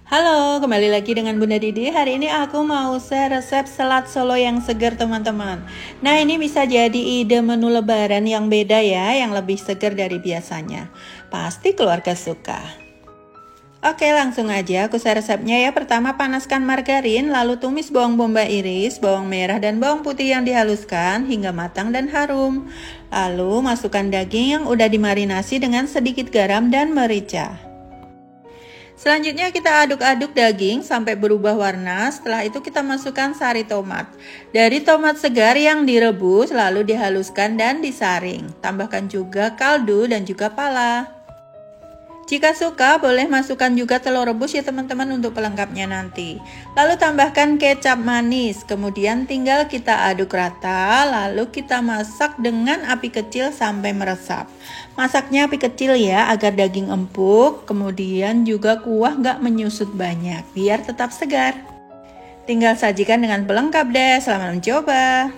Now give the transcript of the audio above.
Halo, kembali lagi dengan Bunda Didi. Hari ini aku mau share resep salad Solo yang segar, teman-teman. Nah, ini bisa jadi ide menu lebaran yang beda ya, yang lebih segar dari biasanya. Pasti keluarga suka. Oke, langsung aja aku share resepnya ya. Pertama, panaskan margarin, lalu tumis bawang bombay iris, bawang merah dan bawang putih yang dihaluskan hingga matang dan harum. Lalu masukkan daging yang udah dimarinasi dengan sedikit garam dan merica. Selanjutnya kita aduk-aduk daging sampai berubah warna. Setelah itu kita masukkan sari tomat. Dari tomat segar yang direbus lalu dihaluskan dan disaring. Tambahkan juga kaldu dan juga pala. Jika suka boleh masukkan juga telur rebus ya teman-teman untuk pelengkapnya nanti. Lalu tambahkan kecap manis, kemudian tinggal kita aduk rata, lalu kita masak dengan api kecil sampai meresap. Masaknya api kecil ya agar daging empuk, kemudian juga kuah nggak menyusut banyak biar tetap segar. Tinggal sajikan dengan pelengkap deh, selamat mencoba.